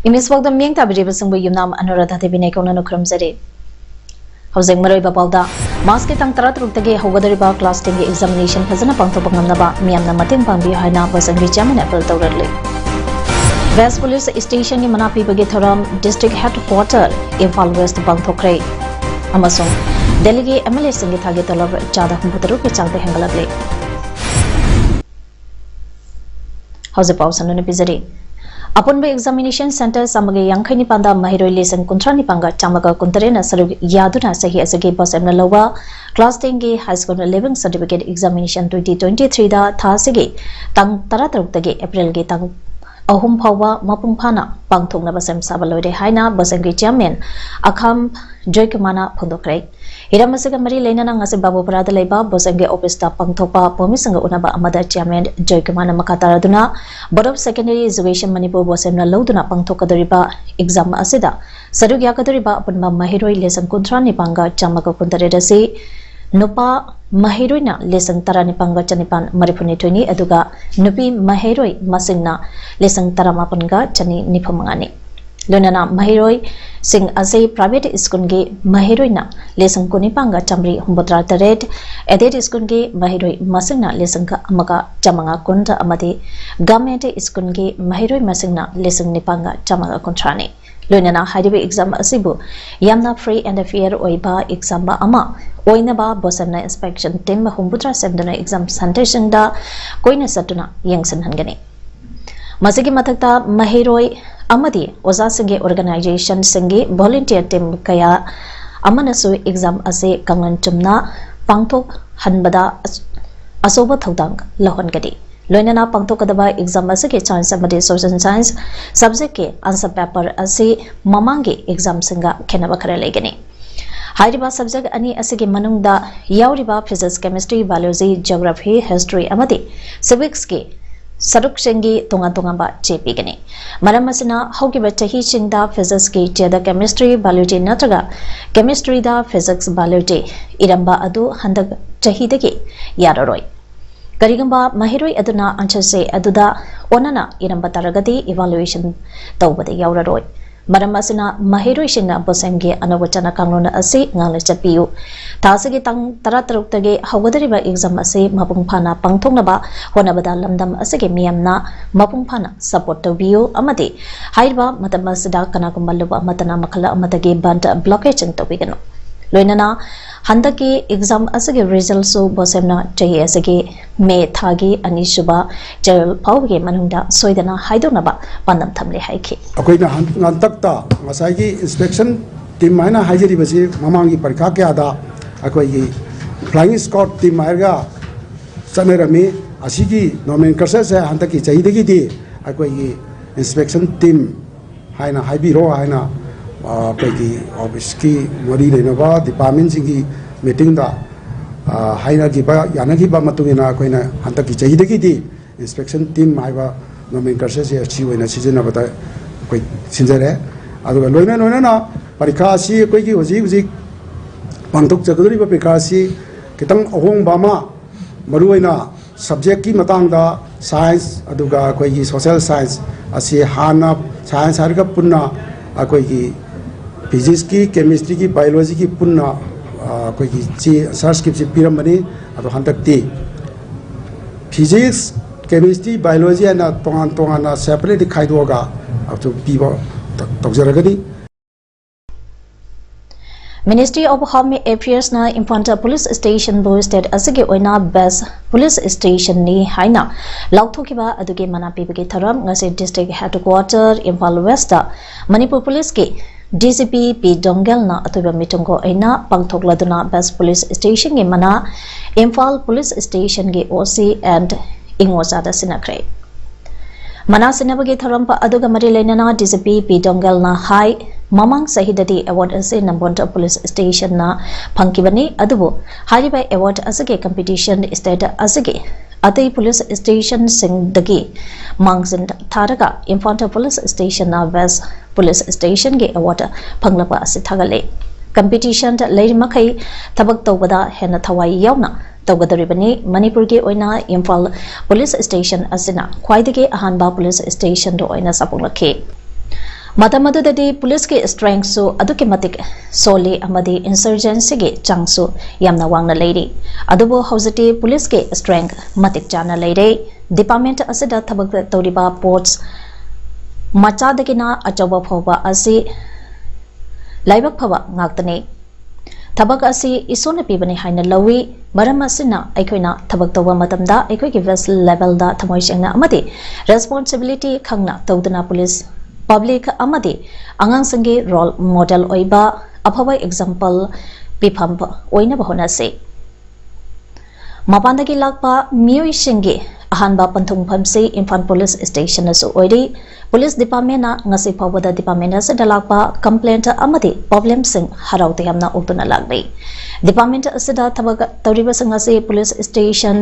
Imis wagda miyang tabiriba sangbu yumnam anuradha tebine kauna nukram zari. Hauzeng maroi babalda, mas ke tang tarat ruktage hogadariba class 10 examination fazana pangto pangamnaba miyamna mating pangbi haina basangri chairman appeal tawrarli. West Police Station ni manapi bagi thoram district headquarter Imphal West pangthokre. Amasung Delhi MLA singi thage talab chada humputaru ke changte hengalable. Hauze pausan ne pizari. Upon by examination center samage yangkhani panda mahiroi lesson kuntrani panga chamaga kuntarena sarug yaduna sahi asage bus emna lawa class 10 ge high school leaving certificate examination 2023 da thasige tang tarataruk tage April ge tang ahum phawa mapung phana pangthokna basem sabaloide haina basangri chairman akham joykamana phondokre Hiramasiga mari lainana ngase babu parada leiba bosange office ta pangthopa pomisanga unaba amada chairman joykamana makataraduna board of secondary education manipur bosemna lauduna pangthokadariba exam asida sarug yakadariba apunma mahiroi lesson kuntrani panga chamaga kuntarerasi nupa mahiroina lesson tarani panga chanipan marifuni thoni aduga nupi mahiroi masingna lesson taramapanga chani niphamangani Lunana Mahiroi Sing Azay Private School ge Mahiroina lesson kunipanga chamri humbotra taret Edet School ge Mahiroi Masingna lesson ka amaka chamanga kunta amadi Government School ge Mahiroi Masingna lesson nipanga chamaga kontrani Lunana Hadibi exam asibu Yamna free and fair oiba exam ba ama Oinaba bosamna inspection team humbotra semdana exam center da koina satuna yangsan hangani Masigi matakta Mahiroi Amadi Oza Singe organization Singe volunteer team kaya Amanasu exam ase kangan chumna pangtok hanbada asoba thaudang lahon gadi Loinana pangtok kadaba exam ase ke science amadi social science subject ke answer paper ase mamangi exam singa khenaba khara legani Hairiba subject ani ase ke manungda yauriba physics chemistry biology geography history amadi civics ke Saruk Shingi Tunga Tungamba JP Maramasina Hokiba Tahi Chingda Physics Ki Cheda Chemistry Biology Nataga Chemistry da Physics Biology Iramba Adu Handak Chahidaki Yararoi Karigamba Mahiroi Aduna Anchase Aduda Onana Iramba Taragati Evaluation Taubade Yauraroi Maramasina Mahiroi Shina Bosemge Anawachana Kanglona Ase Ngala Chapiu Tasagi Tang Tarataruktage Hawadariba exam Ase Mapung Pana Pangtongnaba Honabada Lamdam Asage Miamna Mapung Pana Support Tobio Amadi Haiba Matamasida Kanakumaluba Matana Makala Amatage Banta Blockage and Tobigano Loinana Handaki exam Asage results so Bosemna Jay Asage Me Thagi Anishuba Gerald Pauge Manunda Soidana Haidonaba Pandam Tamli Haiki. Akoina Hantakta Masagi inspection team Mana Hajari Basi Mamangi Parkakada Akoi flying squad team Marga Samerami Asigi nomenclature Hantaki Chahidigi Akoi inspection team Haina Haibiro Haina Pegi Obiski Mori Renova department Singi meeting da Haina Giba Yanagiba Matungina Koina Hantaki Chahidigi inspection team Maiva nomenclature Chiu in a season of the quick Sinzere Adu Loina Nona Parikasi Quiki was Uzi Pantuk Chakuriba Pikasi Kitang Ohong Bama Maruina subject ki matangda science aduga Quiki social science Asi Hana science Harga Puna Aquiki physics ki chemistry ki biology ki punna Quiki search ki Piramani Adu Hantakti physics chemistry biology and Tongan separate Kaidoga up to people Toxeragadi Ministry of Home Affairs na Infanta Police Station boasted asige oina best police station ni haina lauthokiba aduge manapi bage tharam ngase district headquarter Imphal West Manipur Police ke DCP P Dongal na atuba mitungo aina pangthokladuna best police station ge mana Imphal Police Station ge OC and Ingwazada Sinakre Mana sinabagi tharampa aduga mari lainana DCP P Dongal na hai mamang sahidadi award ase Nambonta police station na phangkibani adubu hariba award asage competition state asage atai police station singdagi mangsin tharaga Infanta police station na west police station ge award phanglapa ase thagale competition leiri makai thabak tawbada hena thawai yauna tawgadaribani Manipur ge oina Imphal police station asina khwaidagi ahanba police station do oina sapunglakhe Matamadudadi police ke strength so aduke matik soli amadi insurgency ge changsu yamna wangna leiri adubo hausati police ke strength matik chana leire department asida thabak tawriba ports machadagina achawa phoba asi laibak phawa ngaktane Tabak asi isona pibani haina lawi maram asina aikoina tabak tawa matamda aikoigi vessel level da thamoi sengna amadi responsibility khangna tawdana police public amadi angang sangi role model oiba aphawa example pifam oina bahona se mapandagi lakpa miyoi singi ahanba panthung phamse Imphal police station asu oidi police department na ngasi phawada department ase dalakpa complaint amadi problem sing haraute hamna utuna lagbei department ase da thabaga tawriba sangase police station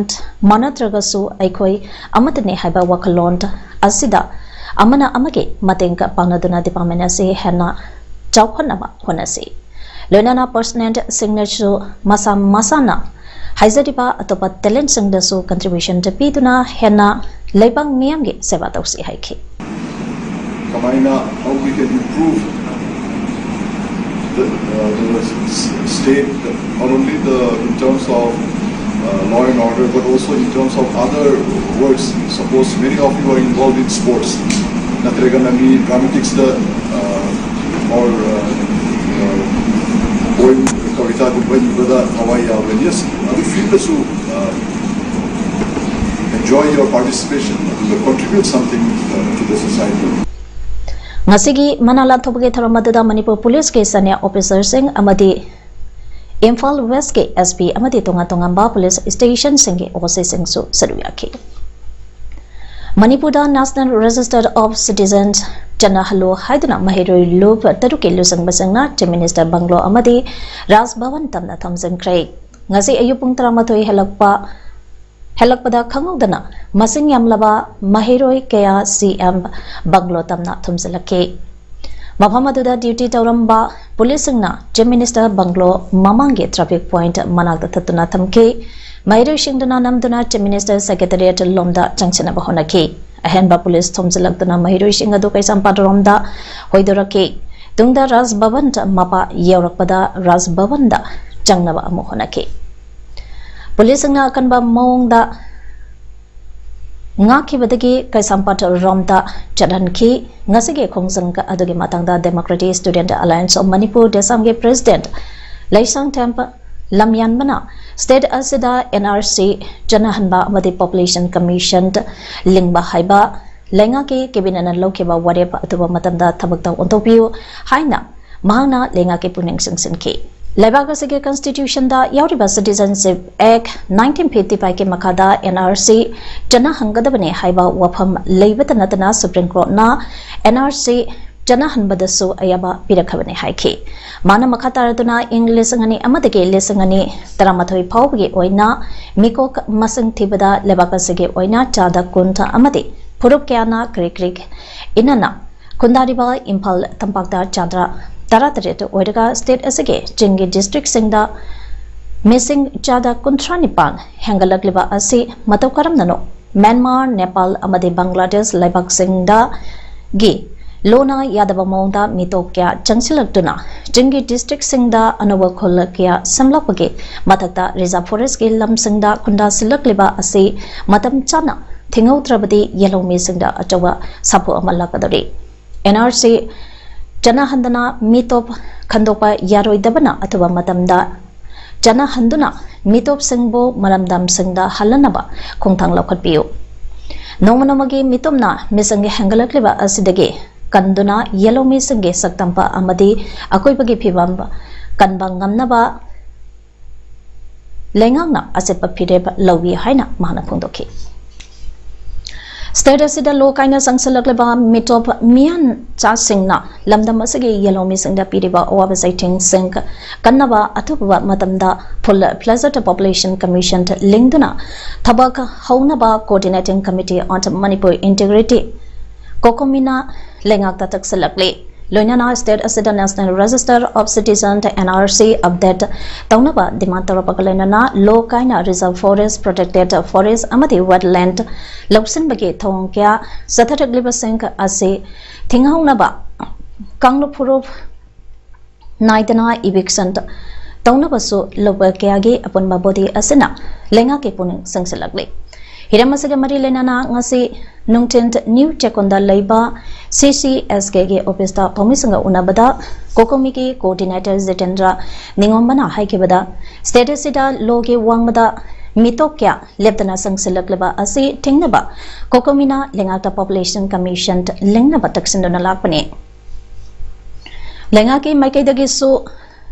manatragasu aikoi amatne haiba wakalon asida amana amage matengka pangaduna department ase hena chawkhana honase loinana personnel signature masana haizadiba atopa talent singdasu contribution to piduna hena leibang miyamge seva tausi haiki Kamaina, how we can improve the state, not only in terms of law and order, but also in terms of other works. Suppose many of you are involved in sports. Natreganami, dramatics, or Kavita, Gubba, Hawaii, yes, we feel to enjoy your participation, to contribute something to the society. Ngasigi manala thobage tharamadada Manipur police ke senior officer sing amadi Imphal West ke SP amadi tonga police station singe officer sing su saruyaki Manipur da National Register of Citizens Jana Halo Haiduna Mahiroi Loop Taruke Lusang Basangna Chief Minister Banglo amadi Ras Bhavan tamna thamjang krai ngasi ayupung taramatoi helakpada khangudana masing yamlaba mahiroi kaya CM Banglo tamna thumjalake maphamadu duty tawramba policingna Chief Minister Banglo mamange traffic point manakta thatuna thamke mahiroi singdana namduna Chief Minister Secretariat lomda changchana bahonake ahenba police thumjalaktuna mahiroi singadu kaisam padromda hoidorake tungda Ras Bhavan mapa yaurakpada Ras Bhavan da changnaba amu honake Police nga kanba maungda nga kibadagi kaisampat romda chadanki ngasige khongjang ka adugi matangda Democratic Student Alliance of Manipur Desamge President Laisang Tempa Lamyan Mana State Asida NRC Janahanba Amadi Population Commission Lingba Haiba Lenga ki kebinana lokeba wareba atuba matamda thabakta ontopio haina mahana lenga ki puning singsinki Lebaga Sige Constitution da Yauriba Citizenship Act 1955 ke makada NRC Jana Hangadabane Haiba Wafam Leibata Natana Supreme Court na NRC Jana Hanbadasu Ayaba Pirakabane Haiki Mana Makataraduna English Sangani Amadake Lesangani Taramathoi Paugi Oina Mikok Masang Tibada Lebaga Sige Oina Chada Kunta Amadi Purup Kiana Krik Inana Kundariba Imphal Tampakda Chandra Taratare Oidaga State Asage Jingi District Singda Missing Chada Kuntranipan Hangalakliba Asi Matokaram Nano Myanmar, Nepal, Amadi Bangladesh Laibak Singda Gi Lona Yadaba Monda Mitokya Changsilaktuna Jingi District Singda Anova Kolakya Samlapage Matakta Reserve Forest Gi Lam Singda Kunda Silakliba Asi Matam Chana Thingau Trabadi Yellow Missingda Achawa Sapu Amalakadari NRC Jana Handana Mitop Kandopa Yaroi Dabana Atuba Matamda Jana Handuna Mitop Singbo Maramdam Singda Halanaba Kongtang Lokatpio Nomanamagi Mitomna Misangi Hangalakliba Asidage Kanduna Yellow Missange Saktampa Amadi Akoibagi Pibamba Kanbangamnaba Lengangna Asepa Pireba Lawi Haina Mahana Pundoki State asida lo kaina sangsalak leba mitop mian cha singna lamdam asige yellow missing da piriba owa sighting sing kannaba atuba matamda full pleasure population commission lingduna thabak haunaba coordinating committee on Manipur integrity kokomina lengak tatak salakle Loinana State Asida National Register of Citizens NRC update Taunaba Dimantara Pakalenana Low Kaina Reserve Forest Protected Forest Amati Wetland Lopsin Bagi Tongkia Sathatak Libasink Ase Thingaunaba Kanglupurov Naidana Eviction Taunabasu Lobakiagi upon Babodi Asina Lengaki Puning Sangsalagli Hiramasaga Mari Lenana Ngasi Nungtint New Chekonda Labor CCSK office ta Pomisanga Unabada Kokomiki coordinator Zitendra Ningombana Haikibada State Sida Logi Wangmada Mitokya Leptana Sangsilakleba Asi Tingnaba Kokomina Lengata Population Commission Lengnaba Taksindana Lakpani Lengaki Maikadagisu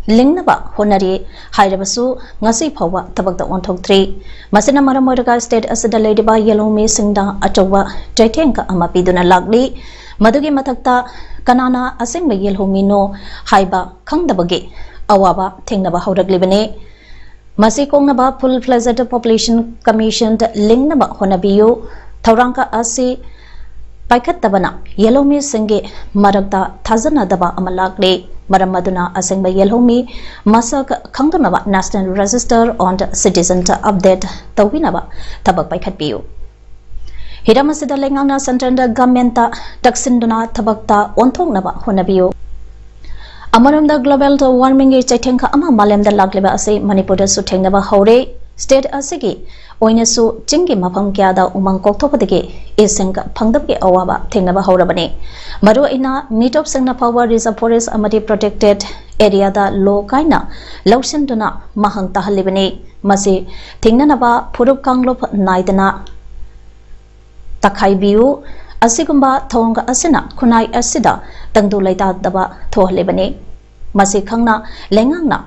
Lingnaba Honari Hyrabasu Ngasi Pawa Tabak the 123 Masina Maramodaga State Asida Ladyba Yellow Me Singda Atawa Jaitenka Amapiduna Lagli Madugi Matakta Kanana Asing Yelhomino Haiba Kangdabagi Awaba Tingnaba Hodaglibane Masikongnaba Full Pleasure Population Commission Lingnaba Honabiyo Tauranka Asi Paikatabana Yellow Me Singe Marakta Tazana Daba Amalagli Maramaduna Asingba Yelhomi Masak Kanganaba National Register on Citizen Update Tawinaba Tabak Paikatpiu Hiramasida Lengana Santanda Gamenta Taksinduna Tabakta Ontongnaba Honabiu Amaram the global warming Chaitenka Ama Malem the Lagleba Ase Manipur Sutengnaba Hore State Asigi Oinasu Jingi Mapam Gyada Umang Koktopatiki Isenga Pangdabi Awaba Tingnaba Horabani Maru ina meet up Sangna Power Reserve Forest Amadi protected area da low kaina Lausinduna Mahang Tahalibani Masi Tingnanaba Purup Kanglop Naidana Takai Biu Asigumba Tonga Asina Kunai Asida Tangdu Laita Daba Tohalibani Masi Kangna Lengangna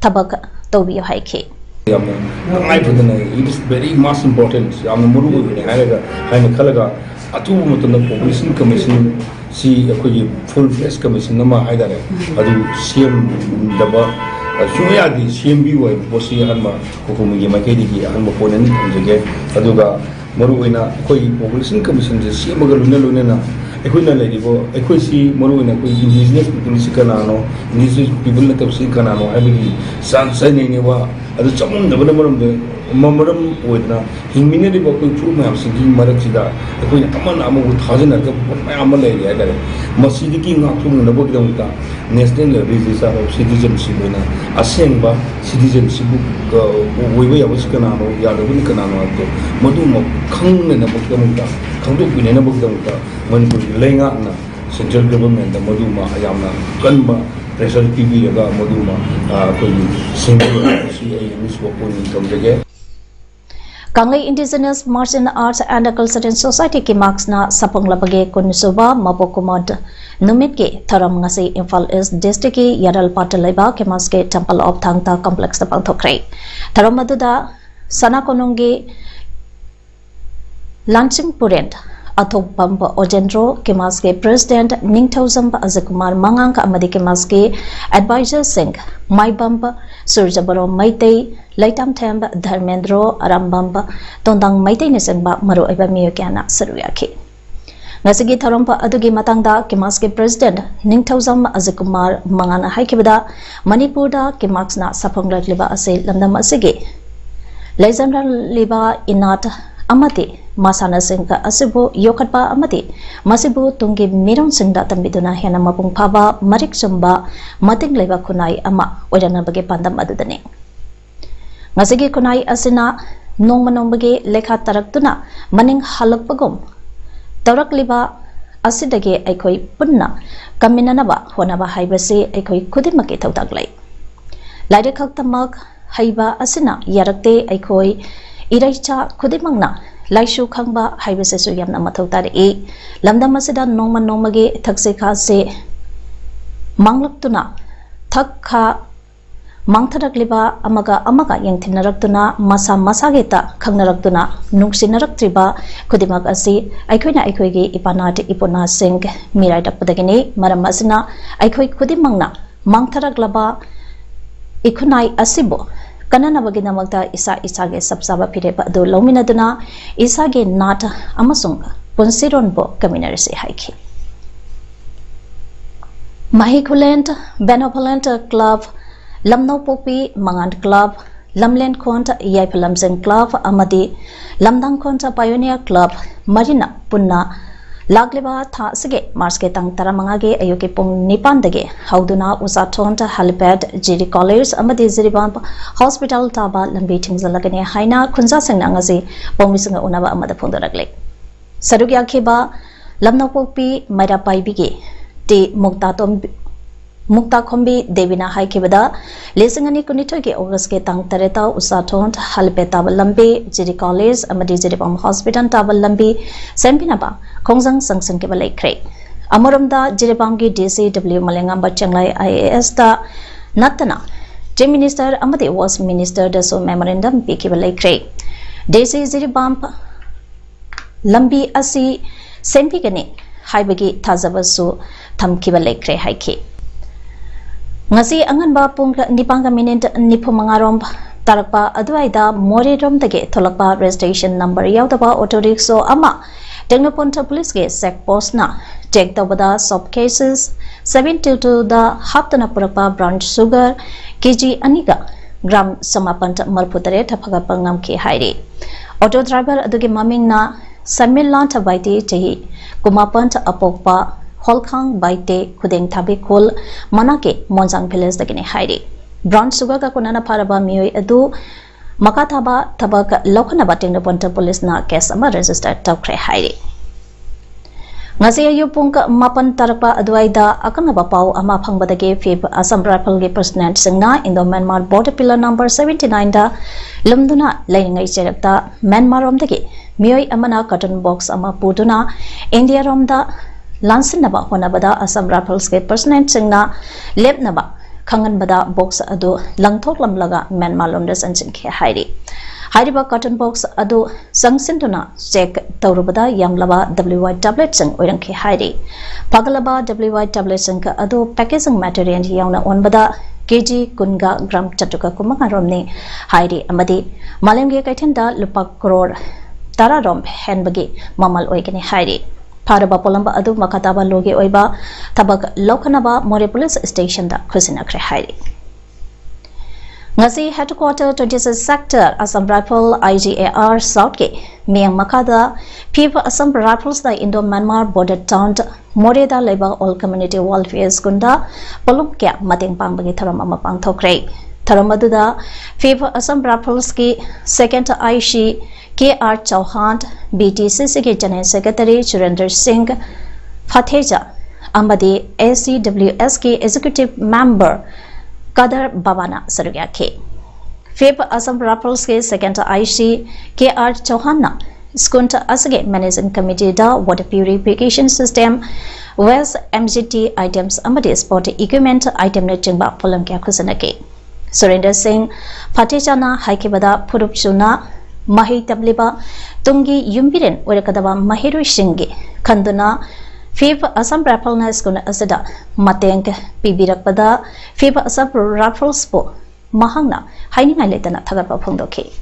Tabak Tobi Haiki It is very most important. Population Commission see a full fledged commission number either. Adu CM Daba Suya the CMB Bosi Hanma Hukumi Makedi and Moponen Aduga Moruina Population Commission the CM Luna Equina Ladivo, Equisi, Moruina, indigenous people Sicanano, indigenous people of Sicanano, Abidi, San Saneva, at the Chamun, the Mamuram with Himini Boku Chuma, Siki Maratida, the Queen Aman Amu with Hazan at the Amalay, Masiki Nakum, the Bokamuta, National Register of Citizenship, Asenba, Citizenship, Wewe was Canano, Yadawin Canano, Maduma, Kang and a Bokamuta, Kandu in a Bokamuta, when Lenga, Central Government, the Maduma, Ayamna, Kanba. Pressure TV aga moduma single Kanglei Indigenous Martial Arts and Cultural Society ki marks na sapang labage kunsuba mapokumad numit ke tharam ngasi Imphal East District ki Yaral Patalaiba ke maske Temple of Thangta complex ta pangthokre tharam maduda sana konongi launching purent Athok Bamba Ojendro Kemaske President Ningthauzamba Azakumar Mangang Amadi Kemaske Advisor Singh Mai Bamba Surjabaro Maitei Laitam Thamba Dharmendro Arambamba Tondang Maitei Nisengba Maru Iba Miyokana Saruyaki Nasigi Tharompa Adugi Matangda Kemaske President Ningthauzamba Azakumar Mangana Haikibada Manipurda Kemaksna Sapangrat Liba Ase Lamdam Asigi Leizandra Liba Inat Amati Masana Singha Asibu Yokatpa Amati Masibu Tungi Miron Singda Tambiduna Hena Mapung Paba Marik Sumba Mating Leva Kunai Ama Wadana Bagi Pandam Adudane Ngasigi Kunai Asina Nong Manombagi Lekha Taraktuna Maning Halakpagum Tarak Liba Asidage Aikoi Punna Kaminanaba Honaba Haibasi Aikoi Kudimaki Tautaglai Laidakak Tamak Haiba Asina Yarakte Aikoi Iraicha Kudimangna Laishu Kangba Haibasesu Yamna Matautari E Lamdamasida Noma Nomage Taksika se Manglaptuna Takha mangtharakliba amaga yengthinarakduna masa masageta khangnarakduna nungsinaraktriba kudimak asi aikoina aikoigi ipanat ipuna sing mirai dakpadagini maram asina aikoi kudimangna mangtharaklaba ikhunai asibo kananabaginamakta isage sabsaba phireba adu lominaduna isage nat amasung punsironbo kaminarisi haiki Mahikuland Benevolent Club Lamno Popi Mangand Club Lamlen Kont Yaipalamsen Club Amadi Lamdang Konta Pioneer Club Marina Punna Lagliba Tha Sige Marske Tang Taramangage Ayuki Pung Nipandage Hauduna Usatonta Halipad GD College Amadi Ziribamp Hospital Taba Lambi Tingzalagane Haina Kunza Senangasi Pomisunga Unava Amada Pundaragli Sarugya Kiba Lamno Popi Maira Paibigi Di Mukta Kombi Devina Haikibada, Lisangani Kunitoki August Tang Tareta, Usatont, Halpeta Lambi, Jiri College, Amadi Jiribam Hospital Tabal Lambi, Sempinaba, Kongzang Sangsan Kibalai Kray. Amorumda Jiribamgi DCW Malangamba Changlai IAS da Natana. Chief Minister Amadi was Minister Daso Memorandum Pikibalai Kray. DC Jiribam Lambi Asi Sempigani, Haibagi Tazabasu, Tamkibalai Kray Haiki. Ngasi angan ba pung nipanga minute nipumangarom tarakpa aduaida more rom dage tholakpa registration number yaudaba auto rickshaw ama Technoponta police ge sec post na check tabada sub cases 722 da haptana purakpa brown sugar kg aniga gram samapanta marputare thaphaga pangam ki hairi auto driver aduge maming na samillan thabaiti chehi kumapanta apokpa Holkang Baite Kudeng Tabi Kul Manake Monjang Village Dagini Hairi. Brown Sugar ka kunana paraba mioi adu Makataba Tabak Lokana Bating Ponta Police na case ama registered Tokre Hairi. Ngasiya Yupunk Mapan Tarapa Adwaida Akanaba Pau Ama Pangbadage Fib Assam Rifle Ge President Singna in the Myanmar Border Pillar number 79 da Lumduna Laingai Cherakta Myanmar Romdagi Mioi Amana Cotton Box Ama Puduna India Romda Lansinaba Honabada Assam Rifles ke President Singna Lepnaba Kanganbada Box Adu Langthok Lamlaga Myanmar Lomda Sansin ke Hairi. Hairiba Cotton Box Adu Sangsintuna check Taurubada Yamlaba WY tablet Sang Oirang ke Hairi. Pagalaba WY tablet Sang Adu packaging material Yauna Onbada KG Kunga Gram Chatuka Kumangaromni Hairi Amadi Malemge Kaitenda Lupa Crore Tararom Henbagi Mamal Oigani Hairi. Paraba Polamba Adu Makataba Logi Oiba Tabak Lokanaba More Police Station da Kusinakre Hairi. Ngasi Headquarter 26 Sector Assam Rifle IGAR Southgate Miang Makada People Assam Rifles da Indo Myanmar Border Town Moreda Leba All Community Welfare Skunda Polumkya Mating Pangbagi Tharam Amapang Thokre. Tharamadуда People Assam Rifles ki Second Aishi KR Chauhan BTCC के general secretary Surendra Singh फतेजा अम्बदी ACWS के executive member कदर बाबाना सरुग्या के फेब Assam Rifles के सेकेंड आईसी KR चौहान स्कुंट असगे मैनेजिंग कमिटी दा water purification system waste MGT items अम्बदी स्पोर्ट इक्विपमेंट आइटम ने चिंबा फलम क्या खुसना के सुरेंद्र सिंह फतेजा ना हाइकेबदा फुरुपसुना Mahi Tabliba Tungi Yumbiren Urakadaba Mahiru Shingi Kanduna Fib Assam Rapalna Skuna Asada Mateng Bibirakpada Fib Assam Rafalspo Mahangna Haining Letana Tagapa Pundoki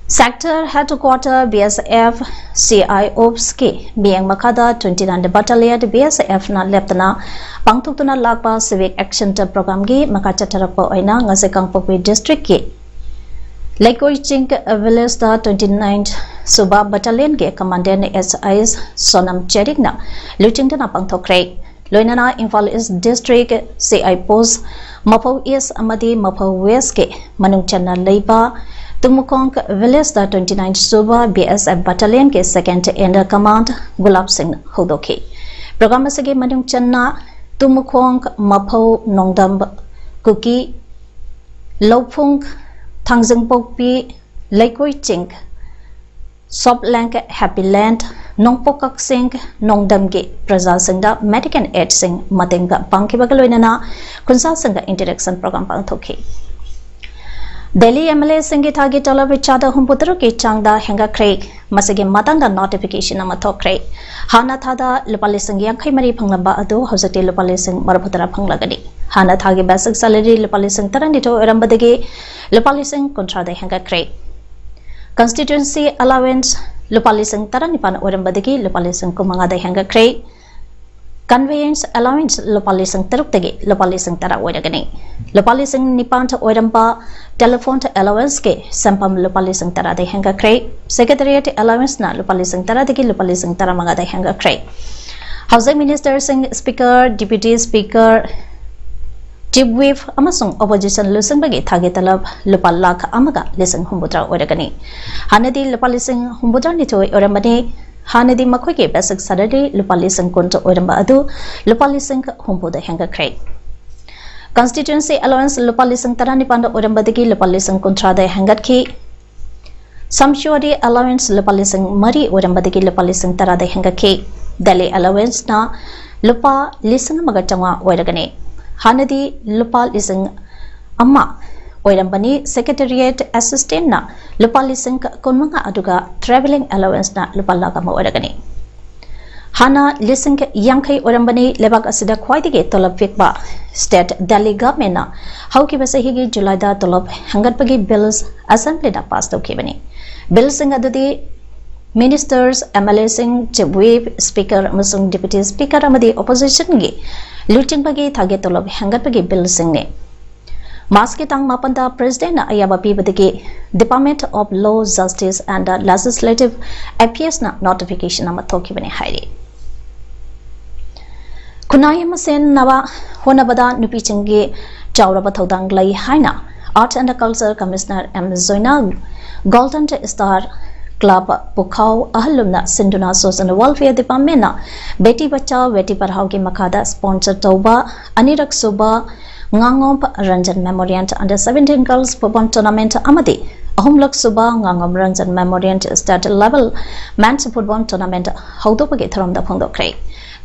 Sector Headquarter BSF CI Obski Biang Makada 29 Battalion BSF na Leptana Pangtutuna Lakpa Civic Action Program Gi Makachatarapa Oina Ngasekang Popi District Ki Lekoi Chink Village da 29th Suba Battalion ke Commandant SIS Sonam Cherigna Luchingtana Pangthokre Loinana Imphal East District CI Post Mapau East Amadi Mapau West ke Manungchana Leiba Tumukong Village da 29th Suba BSF Battalion ke Second in Command Gulab Singh Hodoki Program Sage Manungchana Tumukong Mapau Nongdam Kuki Lopung Tangzing Pokpi Lekoi Chink Soplank Happy Land nongpokak sing nongdamgi praja singda medical aid sing matenga pangkibaga loinana kunsa singa interaction program pangthoki Delhi MLA singi thagi tola bichada humputru ki changda henga khrei masigi matangda notification ama thokre hana thada lupali sing yankhai mari phanglamba adu hojati lupali sing maraputara phanglagani hana thagi basic salary lupali sing taranito erambadagi lupali sing kontrada henga khrei constituency allowance lupali sing taranipan erambadagi lupali sing kumangada henga khrei conveyance allowance lupali sing taruktagi lupali sing tara oiragani lupali sing nipan ta oiramba telephone allowance ke sampam lupali sing tara de henga khrei secretariat allowance na lupali sing tara degi lupali sing tara mangada henga khrei housing minister sing speaker deputy speaker chief whip amasung opposition lusing bagi thagi talab lupa lakh amaga lesing humbudra oiragani hanadi lupali sing humbudra ni thoi orambani hanadi makhoi ke basic salary lupali sing konto oiramba adu lupali sing humbuda henga khrei constituency allowance lupali sing tarani panda orambadagi lupali sing kontrada hengat ki samshuari allowance lupali sing mari orambadagi lupali sing tarada henga ki Delhi allowance na lupa lising magachanga oiragani hanadi lupa lising amma oirambani secretariat assistant na lupa lising konmanga aduga traveling allowance na lupa lagama oiragani hana lising yankai orambani lebak asida khwaidigi tolab fikba state Delhi government na hauki basahigi July da tolab hangatpagi bills assembly da pass tokibani bill sing adudi ministers MLA sing chief whip speaker amasung deputy speaker amadi opposition gi luching bagi thage tolab hangatpagi bill sing ne maski tang mapanda president na ayaba pibadigi department of law justice and legislative affairs na notification ama thokibani hairi Kunai masen nawa honabada nupi chingi chawraba thodang lai haina Art and Culture Commissioner M Zoina Golden Star Club Pukhau ahalumna Sinduna Social Welfare Department na Beti Bachao Beti Padhao ki makada sponsor tauba Anirak Suba Ngangom Ranjan Memorial Under 17 Girls Football Tournament amadi ahumlak suba Ngangom Ranjan Memorial State Level Men's Football Tournament haudopagi tharamda phongdokre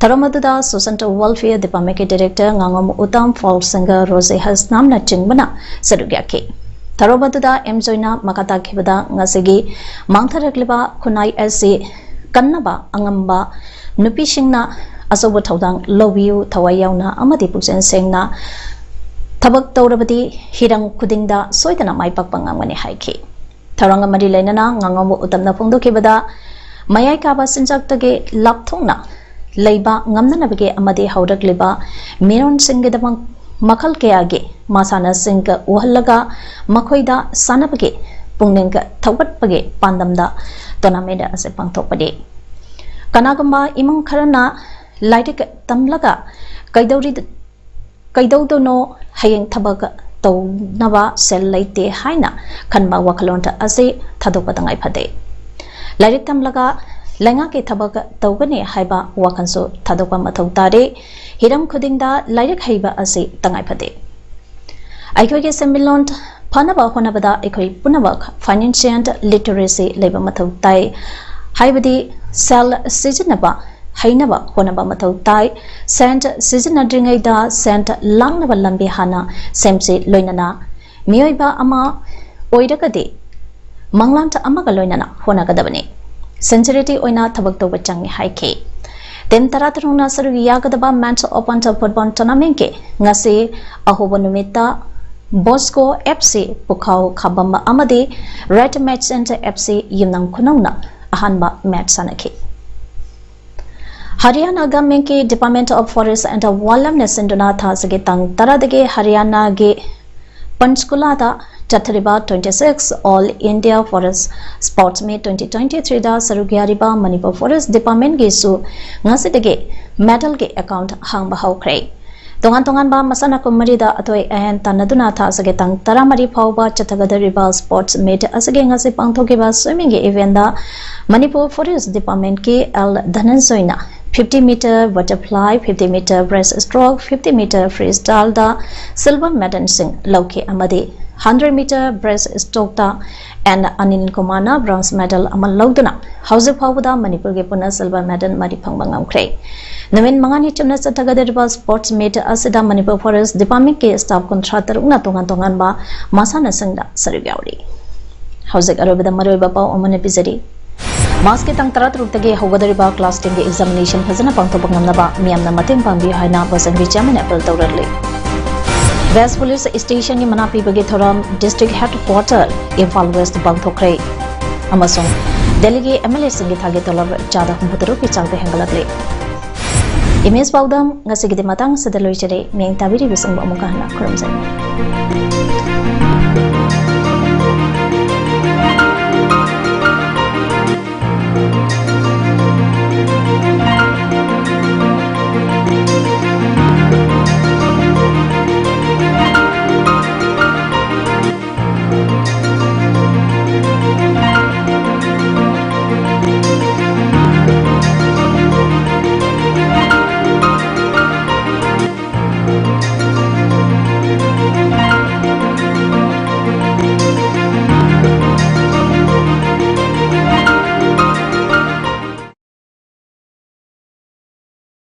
Taramadada Social Welfare Department ke Director Ngangom Utam Fall Singer Rose Hasnam na chingbana sarugyaki Taramadada M Zoina makata khibada ngasigi mangtharakliba khunai ase kannaba angamba nupi singna asobo thodang lobiu thawayawna amadi puksen sengna thabak tawrabadi hirang kudingda soidana maipakpa ngamani haiki Taranga mari lainana Ngangom Utamna phongdokhibada mayai kaba sinjaktage lapthongna Leiba ngamnanabage amadi haurakliba miron singedamang makal kayage masana singka uhallaga makhoida sanabage pungnengka thawatpage pandamda tonameda ase pangthokpade kanagamba imang kharana laidik tamlaga kaidaudono hayeng thabak tawnaba sel laite haina khanba wakhalonta ase thadopatangai phade laidik tamlaga Lenga ke thabak tawgani haiba wakanso thadokpa mathau tare hiram khudingda lairik haiba ase tangai phade aikoi ke semilon phanaba honabada aikoi punabak financial literacy leba mathau tai haibadi sel seasonaba hainaba honaba mathau tai sent season dringai da sent langnaba lambi hana semse loinana miyoiba ama oirakade manglanta amaga loinana honagadabani Sincerity oina thabak tawba changni haike ten taratarungna sarugi yagadaba Men's Open Football Tournament ke ngase ahoba numita Bosco FC Pukhau Khabamba amadi Red Match Center FC yimnang khunongna ahanba match sanaki Haryana government ke Department of Forest and Wildlife Sinduna thasage tang taradage Haryana ge Panchkula da Chathariba 26 All India Forest Sports Meet 2023 da Sarugyariba Manipur Forest Department ge su ngasidege medal ge account hangba haukre tongan ba masana kumari da atoi ahen tanaduna tha sage tang taramari phawba Chathagadariba Sports Meet asage ngase pangthoke ba swimming ge event da Manipur Forest Department ke L Dhananjoina 50 meter butterfly 50 meter breaststroke 50 meter freestyle da silver medal sing lauke amadi 100-meter breaststroke and Anin Kumana bronze medal amal lauduna hausa phawda Manipur ge puna silver medal mari phangba ngamkhre namin mangani chumna chatagadiba sports meet asida Manipur Forest Department ke staff contractor una tongan ba masana sangda sarigyauri hausa arobida maroiba paw amane pizari Mas ke tang taratruk tage hogadariba class 10 ge examination phajana pangthok ngamnaba miyamna mateng pangbi haina basangri chairman appeal tawrarle West Police Station ni manapi bagi thoram district headquarter Imphal West bangthokre amasong delegate MLA singi thage tolab jada humputero ki changte hengalakle Image PAODAM ngasi gidi matang sedaloi jere meng tabiri bisang ba mukahna khuramjai